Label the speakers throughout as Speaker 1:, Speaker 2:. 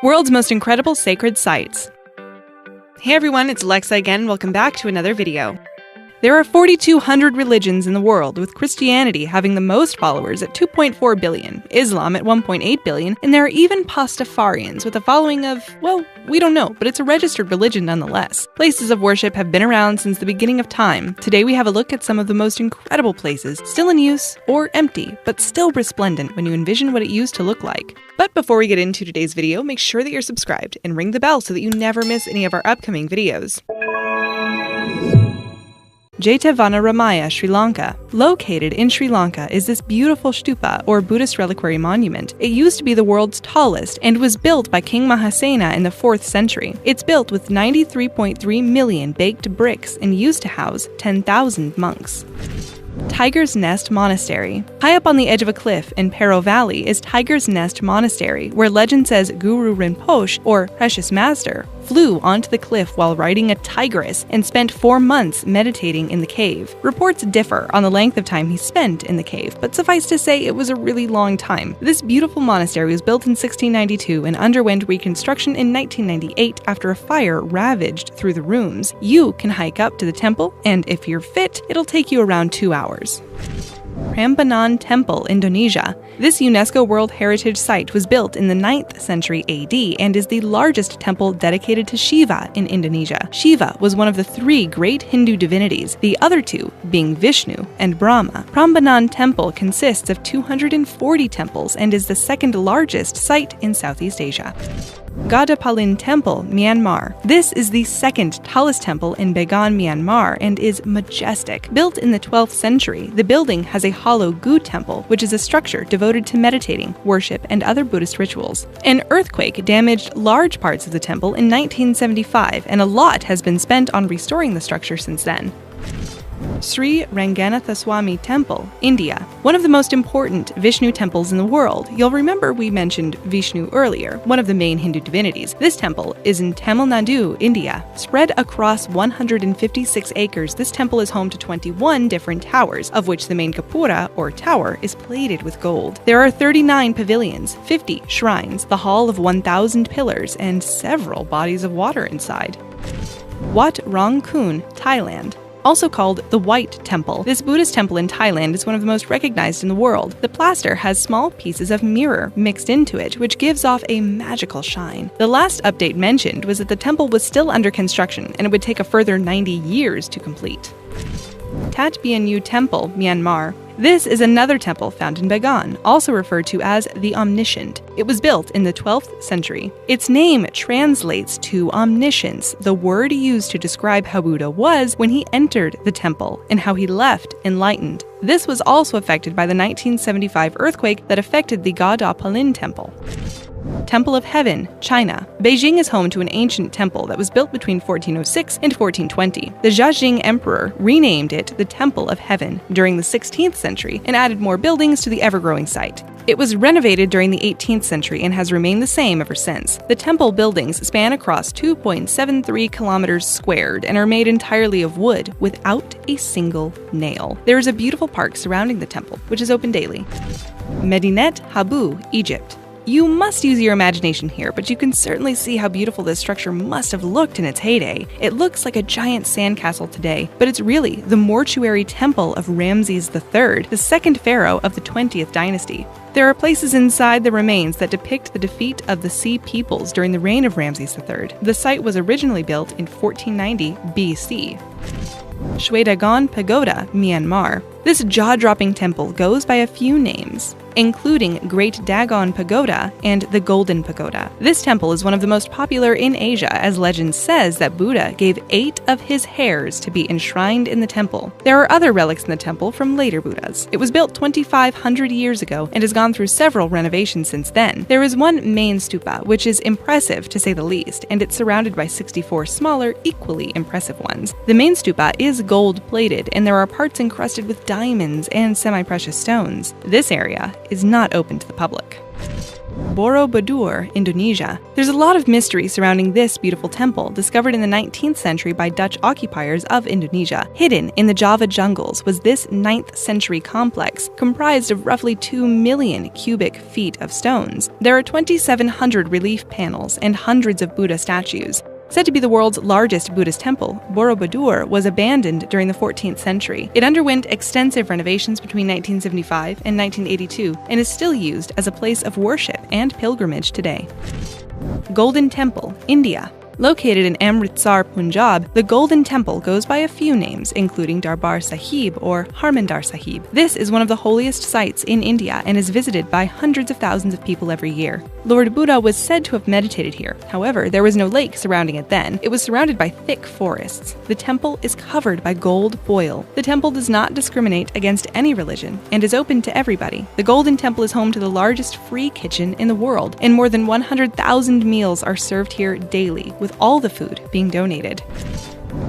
Speaker 1: World's most incredible sacred sites. Hey everyone, it's Alexa again. Welcome back to another video. There are 4,200 religions in the world, with Christianity having the most followers at 2.4 billion, Islam at 1.8 billion, and there are even Pastafarians with a following of, well, we don't know, but it's a registered religion nonetheless. Places of worship have been around since the beginning of time. Today we have a look at some of the most incredible places, still in use or empty, but still resplendent when you envision what it used to look like. But before we get into today's video, make sure that you're subscribed and ring the bell so that you never miss any of our upcoming videos. Jetavanaramaya, Sri Lanka. Located in Sri Lanka is this beautiful stupa, or Buddhist reliquary monument. It used to be the world's tallest and was built by King Mahasena in the 4th century. It's built with 93.3 million baked bricks and used to house 10,000 monks. Tiger's Nest Monastery. High up on the edge of a cliff in Paro Valley is Tiger's Nest Monastery, where legend says Guru Rinpoche, or Precious Master, flew onto the cliff while riding a tigress and spent 4 months meditating in the cave. Reports differ on the length of time he spent in the cave, but suffice to say it was a really long time. This beautiful monastery was built in 1692 and underwent reconstruction in 1998 after a fire ravaged through the rooms. You can hike up to the temple, and if you're fit, it'll take you around 2 hours. Prambanan Temple, Indonesia. This UNESCO World Heritage Site was built in the 9th century AD and is the largest temple dedicated to Shiva in Indonesia. Shiva was one of the 3 great Hindu divinities, the other 2 being Vishnu and Brahma. Prambanan Temple consists of 240 temples and is the 2nd largest site in Southeast Asia. Gadapalin Temple, Myanmar. This is the 2nd tallest temple in Bagan, Myanmar, and is majestic. Built in the 12th century, the building has a hollow gu temple, which is a structure devoted to meditating, worship, and other Buddhist rituals. An earthquake damaged large parts of the temple in 1975, and a lot has been spent on restoring the structure since then. Sri Ranganathaswamy Temple, India. One of the most important Vishnu temples in the world. You'll remember we mentioned Vishnu earlier, one of the main Hindu divinities. This temple is in Tamil Nadu, India. Spread across 156 acres, this temple is home to 21 different towers, of which the main Gopura, or tower, is plated with gold. There are 39 pavilions, 50 shrines, the hall of 1,000 pillars, and several bodies of water inside. Wat Rang Kun, Thailand. Also called the White Temple. This Buddhist temple in Thailand is one of the most recognized in the world. The plaster has small pieces of mirror mixed into it, which gives off a magical shine. The last update mentioned was that the temple was still under construction and it would take a further 90 years to complete. Tat Bhianu Temple, Myanmar. This is another temple found in Bagan, also referred to as the Omniscient. It was built in the 12th century. Its name translates to omniscience, the word used to describe how Buddha was when he entered the temple and how he left enlightened. This was also affected by the 1975 earthquake that affected the Gadapalin Temple. Temple of Heaven, China. Beijing is home to an ancient temple that was built between 1406 and 1420. The Jiajing Emperor renamed it the Temple of Heaven during the 16th century and added more buildings to the ever-growing site. It was renovated during the 18th century and has remained the same ever since. The temple buildings span across 2.73 kilometers squared and are made entirely of wood without a single nail. There is a beautiful park surrounding the temple, which is open daily. Medinet Habu, Egypt. You must use your imagination here, but you can certainly see how beautiful this structure must have looked in its heyday. It looks like a giant sandcastle today, but it's really the mortuary temple of Ramses III, the 2nd pharaoh of the 20th dynasty. There are places inside the remains that depict the defeat of the Sea peoples during the reign of Ramses III. The site was originally built in 1490 BC. Shwedagon Pagoda, Myanmar. This jaw-dropping temple goes by a few names, including Great Dagon Pagoda and the Golden Pagoda. This temple is one of the most popular in Asia, as legend says that Buddha gave 8 of his hairs to be enshrined in the temple. There are other relics in the temple from later Buddhas. It was built 2,500 years ago and has gone through several renovations since then. There is one main stupa, which is impressive to say the least, and it's surrounded by 64 smaller, equally impressive ones. The main stupa is gold-plated, and there are parts encrusted with diamonds and semi-precious stones. This area is not open to the public. Borobudur, Indonesia. There's a lot of mystery surrounding this beautiful temple, discovered in the 19th century by Dutch occupiers of Indonesia. Hidden in the Java jungles was this 9th century complex, comprised of roughly 2 million cubic feet of stones. There are 2,700 relief panels and hundreds of Buddha statues. Said to be the world's largest Buddhist temple, Borobudur was abandoned during the 14th century. It underwent extensive renovations between 1975 and 1982 and is still used as a place of worship and pilgrimage today. Golden Temple, India. Located in Amritsar, Punjab, the Golden Temple goes by a few names, including Darbar Sahib or Harmandir Sahib. This is one of the holiest sites in India and is visited by hundreds of thousands of people every year. Lord Buddha was said to have meditated here. However, there was no lake surrounding it then. It was surrounded by thick forests. The temple is covered by gold foil. The temple does not discriminate against any religion and is open to everybody. The Golden Temple is home to the largest free kitchen in the world, and more than 100,000 meals are served here daily, with all the food being donated.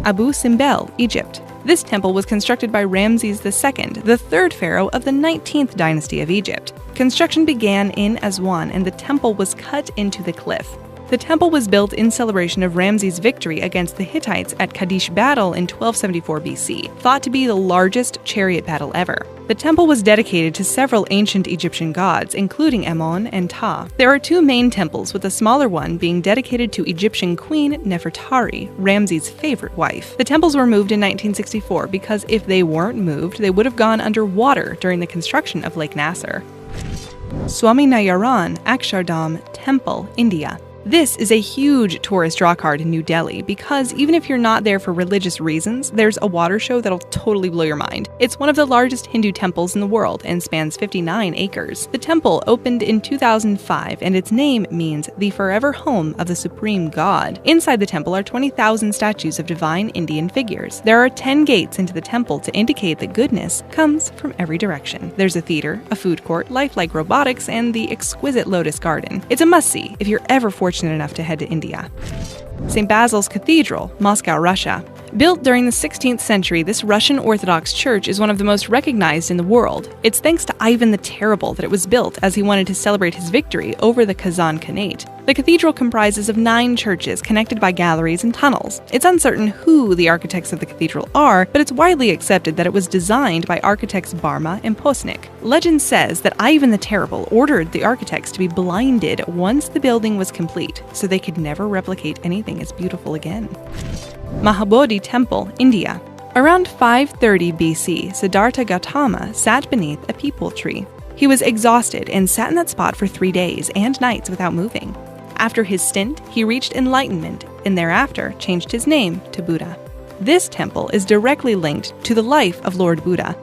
Speaker 1: Abu Simbel, Egypt. This temple was constructed by Ramses II, the third pharaoh of the 19th dynasty of Egypt. Construction began in Aswan, and the temple was cut into the cliff. The temple was built in celebration of Ramses' victory against the Hittites at Kadesh battle in 1274 BC, thought to be the largest chariot battle ever. The temple was dedicated to several ancient Egyptian gods, including Ammon and Ptah. There are 2 main temples, with the smaller one being dedicated to Egyptian queen Nefertari, Ramses' favorite wife. The temples were moved in 1964 because if they weren't moved, they would have gone underwater during the construction of Lake Nasser. Swaminarayan Akshardham Temple, India. This is a huge tourist draw card in New Delhi because even if you're not there for religious reasons, there's a water show that'll totally blow your mind. It's one of the largest Hindu temples in the world and spans 59 acres. The temple opened in 2005 and its name means the forever home of the supreme god. Inside the temple are 20,000 statues of divine Indian figures. There are 10 gates into the temple to indicate that goodness comes from every direction. There's a theater, a food court, lifelike robotics, and the exquisite lotus garden. It's a must-see if you're ever fortunate enough to head to India. St. Basil's Cathedral, Moscow, Russia. Built during the 16th century, this Russian Orthodox church is one of the most recognized in the world. It's thanks to Ivan the Terrible that it was built, as he wanted to celebrate his victory over the Kazan Khanate. The cathedral comprises of 9 churches connected by galleries and tunnels. It's uncertain who the architects of the cathedral are, but it's widely accepted that it was designed by architects Barma and Posnik. Legend says that Ivan the Terrible ordered the architects to be blinded once the building was complete, so they could never replicate anything as beautiful again. Mahabodhi Temple, India. Around 530 BC, Siddhartha Gautama sat beneath a peepal tree. He was exhausted and sat in that spot for 3 days and nights without moving. After his stint, he reached enlightenment and thereafter changed his name to Buddha. This temple is directly linked to the life of Lord Buddha,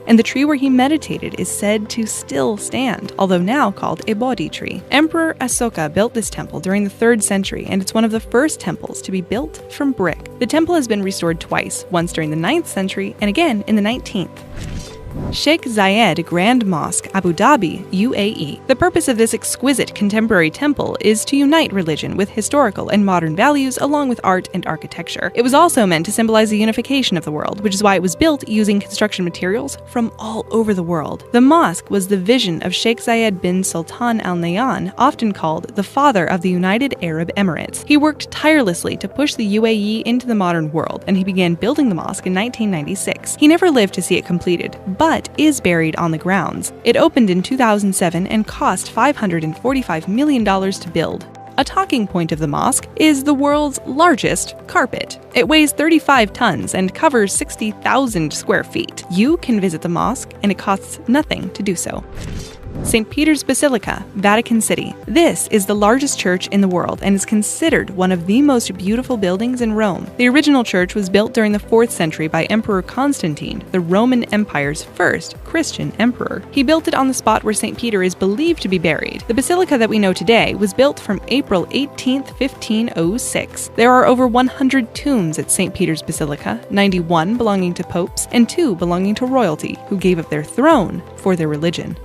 Speaker 1: and the tree where he meditated is said to still stand, although now called a Bodhi tree. Emperor Asoka built this temple during the 3rd century, and it's one of the first temples to be built from brick. The temple has been restored twice, once during the 9th century and again in the 19th. Sheikh Zayed Grand Mosque, Abu Dhabi, UAE. The purpose of this exquisite contemporary temple is to unite religion with historical and modern values along with art and architecture. It was also meant to symbolize the unification of the world, which is why it was built using construction materials from all over the world. The mosque was the vision of Sheikh Zayed bin Sultan Al Nahyan, often called the father of the United Arab Emirates. He worked tirelessly to push the UAE into the modern world, and he began building the mosque in 1996. He never lived to see it completed, but is buried on the grounds. It opened in 2007 and cost $545 million to build. A talking point of the mosque is the world's largest carpet. It weighs 35 tons and covers 60,000 square feet. You can visit the mosque, and it costs nothing to do so. St. Peter's Basilica, Vatican City. This is the largest church in the world and is considered one of the most beautiful buildings in Rome. The original church was built during the 4th century by Emperor Constantine, the Roman Empire's first Christian emperor. He built it on the spot where St. Peter is believed to be buried. The basilica that we know today was built from April 18, 1506. There are over 100 tombs at St. Peter's Basilica, 91 belonging to popes and 2 belonging to royalty, who gave up their throne for their religion.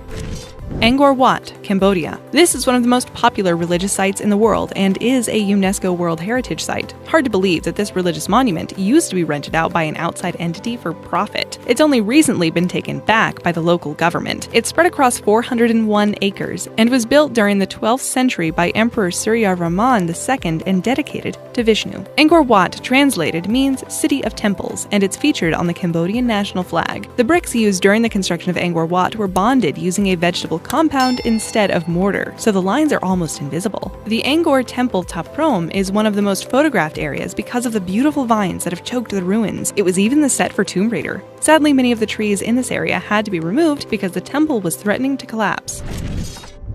Speaker 1: Angkor Wat, Cambodia. This is one of the most popular religious sites in the world and is a UNESCO World Heritage Site. Hard to believe that this religious monument used to be rented out by an outside entity for profit. It's only recently been taken back by the local government. It's spread across 401 acres and was built during the 12th century by Emperor Surya Rahman II and dedicated to Vishnu. Angkor Wat, translated, means City of Temples, and it's featured on the Cambodian national flag. The bricks used during the construction of Angkor Wat were bonded using a vegetable compound instead of mortar, so the lines are almost invisible. The Angkor Temple Ta Prohm is one of the most photographed areas because of the beautiful vines that have choked the ruins. It was even the set for Tomb Raider. Sadly, many of the trees in this area had to be removed because the temple was threatening to collapse.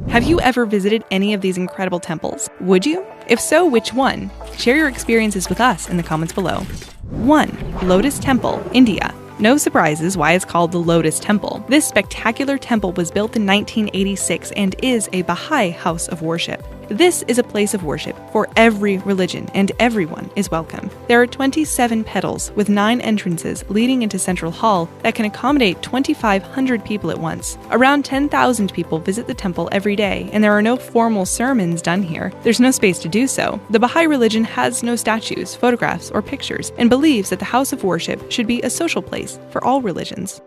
Speaker 1: Have you ever visited any of these incredible temples? Would you? If so, which one? Share your experiences with us in the comments below. 1. Lotus Temple, India. No surprises why it's called the Lotus Temple. This spectacular temple was built in 1986 and is a Baha'i house of worship. This is a place of worship for every religion, and everyone is welcome. There are 27 petals with 9 entrances leading into Central Hall that can accommodate 2,500 people at once. Around 10,000 people visit the temple every day, and there are no formal sermons done here. There's no space to do so. The Baha'i religion has no statues, photographs, or pictures, and believes that the house of worship should be a social place for all religions.